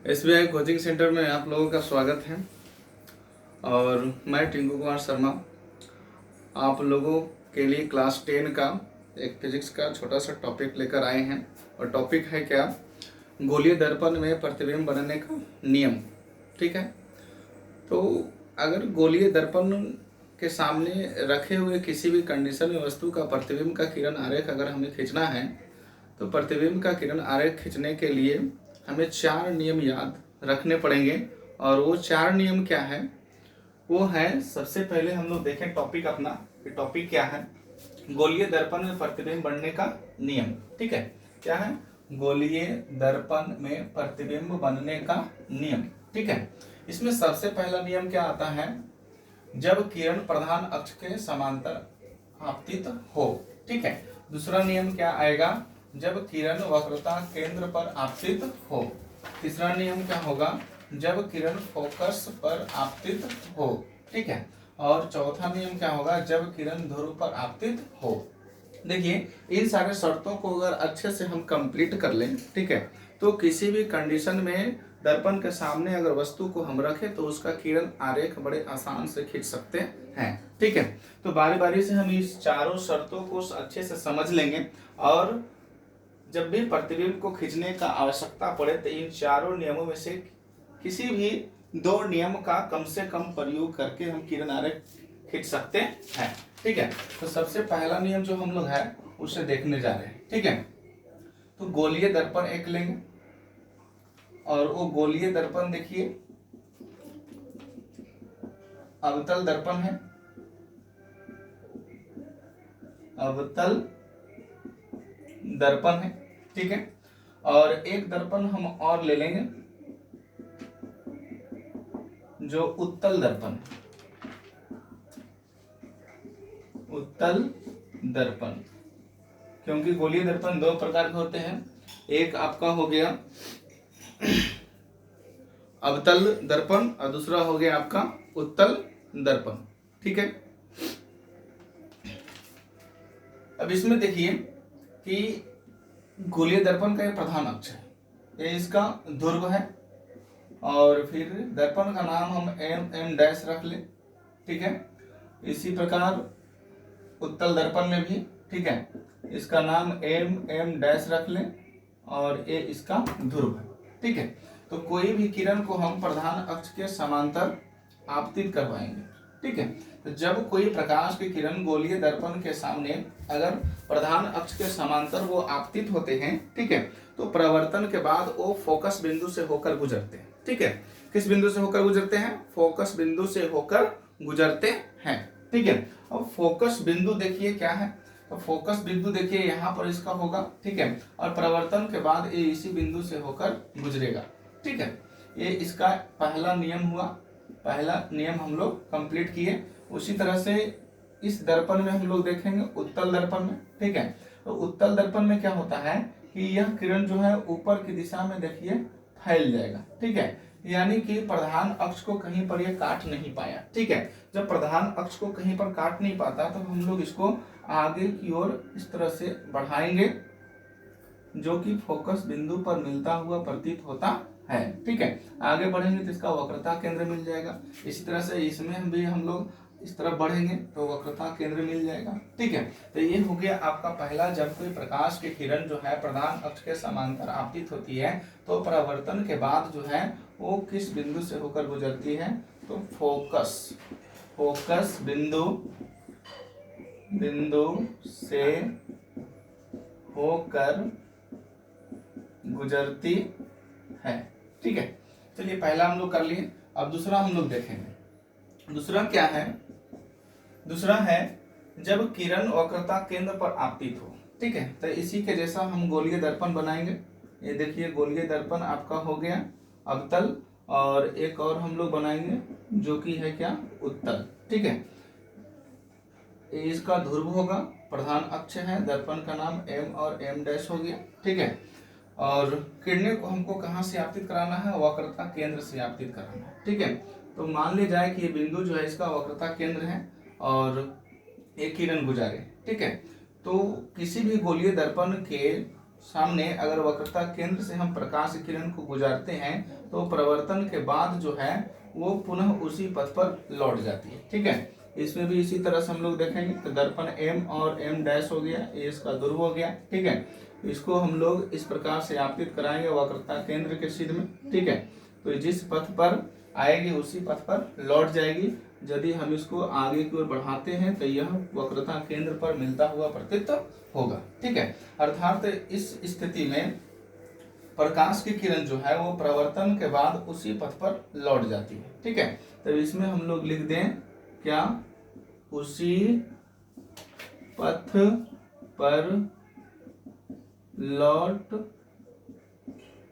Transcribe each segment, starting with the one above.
SBI coaching centre में आप लोगों का स्वागत है। और मैं टिंकू कुमार शर्मा आप लोगों के लिए क्लास 10 का एक फिजिक्स का छोटा सा टॉपिक लेकर आए हैं। और टॉपिक है क्या, गोलीय दर्पण में प्रतिबिंब बनने का नियम। ठीक है, तो अगर गोलीय दर्पण के सामने रखे हुए किसी भी कंडीशन में वस्तु का प्रतिबिंब का किरण आरेख अगर हमें खींचना है, तो प्रतिबिंब का किरण आरेख खींचने के लिए हमें 4 नियम याद रखने पड़ेंगे। और वो 4 नियम क्या है, वो है, सबसे पहले हम लोग देखें टॉपिक अपना कि टॉपिक क्या है, गोलीय दर्पण में प्रतिबिंब बनने का नियम। ठीक है, क्या है, गोलीय दर्पण में प्रतिबिंब बनने का नियम। ठीक है, इसमें सबसे पहला नियम क्या आता है, जब किरण प्रधान अक्ष के समांतर आपतित हो। ठीक है, दूसरा नियम क्या आएगा, जब किरण वक्रता केंद्र पर आपतित हो। तीसरा नियम क्या होगा, जब किरण फोकस पर आपतित हो। ठीक है, और चौथा नियम क्या होगा, जब किरण ध्रुव पर आपतित हो। देखिए, इन सारे शर्तों को अगर अच्छे से हम कंप्लीट कर लें, ठीक है, तो किसी भी कंडीशन में दर्पण के सामने अगर वस्तु को हम रखें तो उसका किरण आरेख बड़े आसान से खींच सकते हैं। ठीक है, तो बारी बारी से हम इस चारों शर्तों को अच्छे से समझ लेंगे। और जब भी प्रतिबिंब को खींचने का आवश्यकता पड़े तो इन चारों नियमों में से किसी भी 2 नियम का कम से कम प्रयोग करके हम किरण आरेख खींच सकते हैं। ठीक है, तो सबसे पहला नियम जो हम लोग है उसे देखने जा रहे हैं। ठीक है, तो गोलीय दर्पण एक लेंगे और वो गोलीय दर्पण देखिए अवतल दर्पण है, अवतल दर्पण है। ठीक है, और एक दर्पण हम और ले लेंगे जो उत्तल दर्पण, उत्तल दर्पण। क्योंकि गोलीय दर्पण 2 प्रकार के होते हैं, एक आपका हो गया अवतल दर्पण और दूसरा हो गया आपका उत्तल दर्पण। ठीक है, अब इसमें देखिए कि गोलीय दर्पण का ये प्रधान अक्ष है, ये इसका ध्रुव है, और फिर दर्पण का नाम हम एम डैश रख ले। ठीक है, इसी प्रकार उत्तल दर्पण में भी, ठीक है, इसका नाम एम डैश रख ले और ये इसका ध्रुव है। ठीक है, तो कोई भी किरण को हम प्रधान अक्ष के समांतर आपतित करवाएंगे। ठीक है, तो जब कोई प्रकाश की किरण गोलीय दर्पण के सामने अगर प्रधान अक्ष के समांतर वो आपतित होते हैं, ठीक है, तो प्रवर्तन के बाद वो फोकस बिंदु से होकर गुजरते हैं। ठीक है, किस बिंदु से होकर गुजरते हैं, फोकस बिंदु से होकर गुजरते हैं। ठीक है, अब फोकस बिंदु देखिए क्या है, तो फोकस बिंदु देखिए यहाँ पर इसका होगा। ठीक है, और प्रवर्तन के बाद ये इसी बिंदु से होकर गुजरेगा। ठीक है, ये इसका पहला नियम हुआ, पहला नियम हम लोग कंप्लीट किए। उसी तरह से इस दर्पण में हम लोग देखेंगे उत्तल दर्पण में। ठीक है, तो उत्तल दर्पण में क्या होता है कि यह किरण जो है ऊपर की दिशा में देखिए फैल जाएगा। ठीक है, यानी कि प्रधान अक्ष को कहीं पर यह काट नहीं पाया। ठीक है, जब प्रधान अक्ष को कहीं पर काट नहीं पाता तो हम लोग इसको आगे की ओर इस तरह से बढ़ाएंगे जो कि फोकस बिंदु पर मिलता हुआ प्रतीत होता है। ठीक है, आगे बढ़ेंगे तो इसका वक्रता केंद्र मिल जाएगा। इसी तरह से इसमें भी हम लोग इस तरफ बढ़ेंगे तो वक्रता केंद्र मिल जाएगा। ठीक है, तो ये हो गया आपका पहला, जब कोई प्रकाश की किरण जो है प्रधान अक्ष के समांतर आपतित होती है तो परावर्तन के बाद जो है वो किस बिंदु से होकर गुजरती है, तो फोकस बिंदु से होकर गुजरती है। ठीक है, चलिए पहला हम लोग कर लिए। अब दूसरा हम लोग देखेंगे। दूसरा क्या है, दूसरा है जब किरण वक्रता केंद्र पर आपतित हो। ठीक है, तो इसी के जैसा हम गोलीय दर्पण बनाएंगे। ये देखिए गोलीय दर्पण आपका हो गया अवतल, और एक और हम लोग बनाएंगे जो कि है क्या, उत्तल। ठीक है, इसका ध्रुव होगा, प्रधान अक्ष है, दर्पण का नाम एम और एम डैश हो गया। ठीक है, और किरणें को हमको कहाँ से आपतित कराना है, वक्रता केंद्र से आपतित कराना है। ठीक है, तो मान लिया जाए कि ये बिंदु जो है इसका वक्रता केंद्र है और एक किरण गुजारे। ठीक है, तो किसी भी गोलीय दर्पण के सामने अगर वक्रता केंद्र से हम प्रकाश की किरण को गुजारते हैं तो परावर्तन के बाद जो है वो पुनः उसी पथ पर लौट जाती है। ठीक है, इसमें भी इसी तरह से हम लोग देखेंगे। तो दर्पण M और M डैश हो गया, ये इसका ध्रुव हो गया। ठीक है, इसको हम लोग इस प्रकार से आपतित कराएंगे वक्रता केंद्र के सिर में। ठीक है, तो जिस पथ पर आएगी उसी पथ पर लौट जाएगी। यदि हम इसको आगे की ओर बढ़ाते हैं तो यह वक्रता केंद्र पर मिलता हुआ प्रतीत होगा। ठीक है, अर्थात इस स्थिति में प्रकाश की किरण जो है वो प्रवर्तन के बाद उसी पथ पर लौट जाती है। ठीक है, तो इसमें हम लोग लिख दें क्या, उसी पथ पर लौट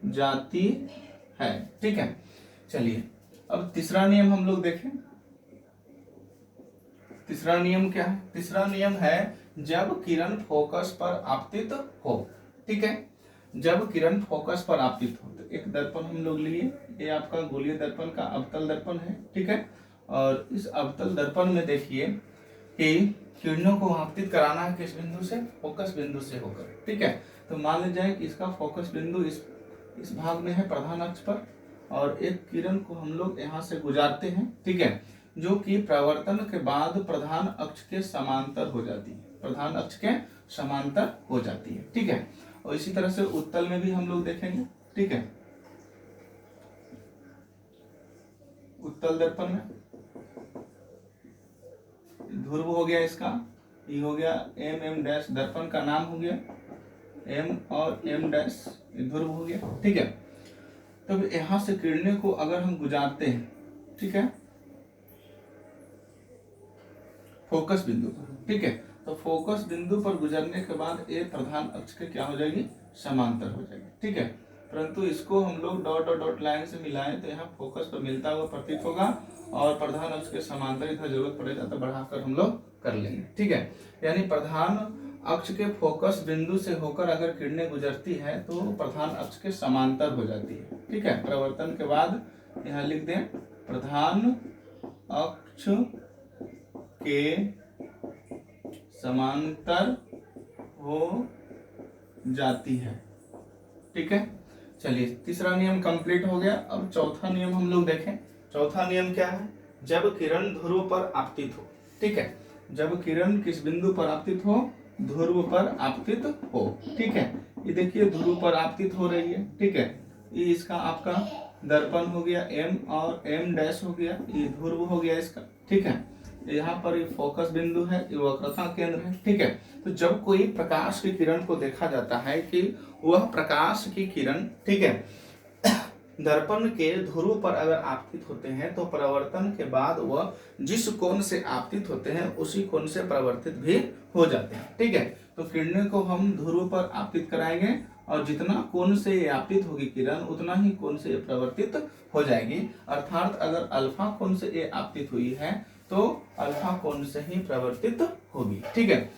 जाती है। ठीक है, चलिए अब तीसरा नियम हम लोग देखें। तीसरा नियम क्या है? तीसरा नियम है जब किरण फोकस पर आपतित हो। ठीक है, जब किरण फोकस पर आपतित हो। तो एक दर्पण हम लोग लिए, ये आपका गोलीय दर्पण का अवतल दर्पण है। ठीक है, और इस अवतल दर्पण में देखिए कि किरणों को आपतित कराना है किस बिंदु से? फोकस बिंदु से होकर। ठीक है, तो मान लीजिए जाए कि इसका फोकस बिंदु इस भाग में है प्रधान अक्ष पर, और एक किरण को हम लोग यहाँ से गुजारते हैं। ठीक है, जो कि प्रवर्तन के बाद प्रधान अक्ष के समांतर हो जाती है, प्रधान अक्ष के समांतर हो जाती है। ठीक है, और इसी तरह से उत्तल में भी हम लोग देखेंगे। ठीक है, उत्तल दर्पण में ध्रुव हो गया इसका, ये हो गया M डैश, दर्पण का नाम हो गया M और M डैश, ध्रुव हो गया। ठीक है, तब यहां से किरणें को अगर हम गुजारते हैं, ठीक है, फोकस बिंदु पर। ठीक है, तो फोकस बिंदु पर गुजरने के बाद ये प्रधान अक्ष के क्या हो जाएगी? समांतर हो जाएगी। ठीक है, परंतु इसको हम लोग डॉट और डॉट लाइन से मिलाएं तो यहाँ फोकस पर मिलता हुआ प्रतीत होगा, और प्रधान अक्ष के समांतर इधर जरूरत पड़ेगा तो बढ़ाकर हम लोग कर लेंगे। ठीक है, यानी प्रधान अक्ष के फोकस बिंदु से होकर अगर किरणें गुजरती है तो प्रधान अक्ष के समांतर हो जाती है। ठीक है, प्रवर्तन के बाद यहाँ लिख दें प्रधान अक्ष के समांतर हो जाती है। ठीक है, चलिए तीसरा नियम कंप्लीट हो गया। अब चौथा नियम हम लोग देखें। चौथा नियम क्या है? जब किरण ध्रुव पर आपतित हो। ठीक है, जब किरण किस बिंदु पर आपतित हो? ध्रुव पर आपतित हो। ठीक है, ये देखिए ध्रुव पर आपतित हो रही है। ठीक है, ये इसका आपका दर्पण हो गया M और M डैश हो गया, ये ध्रुव हो गया इसका। ठीक है, यहाँ पर ये फोकस बिंदु है, ये वक्रता केंद्र है। ठीक है, तो जब कोई प्रकाश की किरण को देखा जाता है कि वह प्रकाश की किरण, ठीक है, दर्पण के ध्रुव पर अगर आपतित होते हैं तो परावर्तन के बाद वह जिस कोण से आपतित होते हैं उसी कोण से परावर्तित भी हो जाते हैं। ठीक है, तो किरणें को हम ध्रुव पर आपतित कराएंगे, और जितना कोण से ये आपतित होगी किरण उतना ही कोण से ये परावर्तित हो जाएगी। अर्थात अगर अल्फा कोण से ये आपतित हुई है तो अल्फा कोण से ही परावर्तित होगी। ठीक है,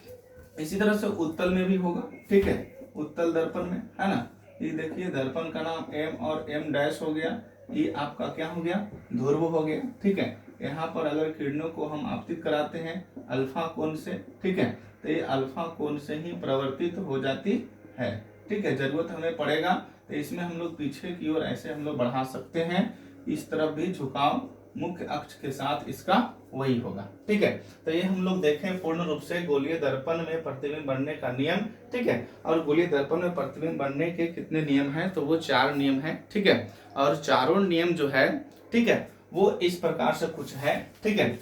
इसी तरह से उत्तल में भी होगा। ठीक है, उत्तल दर्पण में है ना, ये देखिए दर्पण का नाम M और M डैश हो गया, ये आपका क्या हो गया? ध्रुव हो गया। ठीक है, यहाँ पर अगर किरणों को हम आपतित कराते हैं अल्फा कोण से, ठीक है, तो ये अल्फा कोण से ही प्रवर्तित हो जाती है। ठीक है, जरूरत हमें पड़ेगा तो इसमें हम लोग पीछे की ओर ऐसे हम लोग बढ़ा सकते हैं, इस तरफ भी झुकाव मुख्य अक्ष के साथ इसका वही होगा। ठीक है, तो ये हम लोग देखें पूर्ण रूप से गोलीय दर्पण में प्रतिबिंब बनने का नियम। ठीक है, और गोलीय दर्पण में प्रतिबिंब बनने के कितने नियम हैं? तो वो 4 नियम हैं। ठीक है, और चारों नियम जो है, ठीक है, वो इस प्रकार से कुछ है। ठीक है,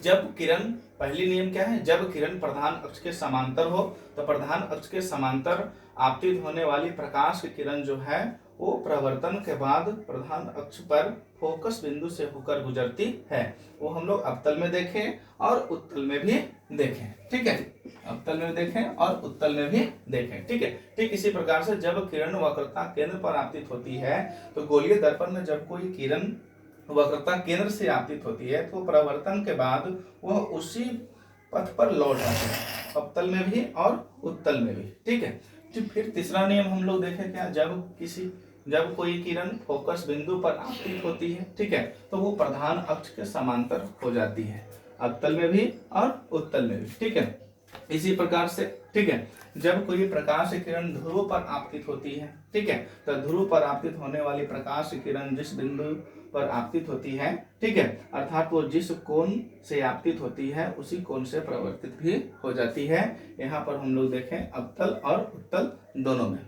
जब किरण, पहली नियम क्या है? जब किरण प्रधान अक्ष के समांतर हो, तो प्रधान अक्ष के समांतर आपतित होने वाली प्रकाश की किरण जो है वो प्रवर्तन के बाद प्रधान अक्ष पर फोकस बिंदु से होकर गुजरती है। वो हम लोग अवतल में देखें और उत्तल में भी देखें। ठीक है, अवतल में देखें और उत्तल में भी देखें। ठीक है, ठीक इसी प्रकार से जब किरण वक्रता केंद्र पर आपतित होती है तो गोलीय दर्पण में जब कोई किरण वक्रता केंद्र से आपतित होती है तो प्रवर्तन के बाद वह उसी पथ पर लौट आती है, अवतल में भी और उत्तल में भी। ठीक है, तो फिर तीसरा नियम हम लोग देखें क्या? जब कोई किरण फोकस बिंदु पर आपतित होती है, ठीक है, तो वो प्रधान अक्ष के समांतर हो जाती है, अवतल में भी और उत्तल में भी। ठीक है, इसी प्रकार से, ठीक है, जब कोई प्रकाश किरण ध्रुव पर आपतित होती है, ठीक है, तो ध्रुव पर आपतित होने वाली प्रकाश किरण जिस बिंदु पर आपतित होती है, ठीक है, अर्थात वो जिस कोण से आपतित होती है उसी कोण से प्रवर्तित भी हो जाती है। यहाँ पर हम लोग देखें अवतल और उत्तल दोनों में।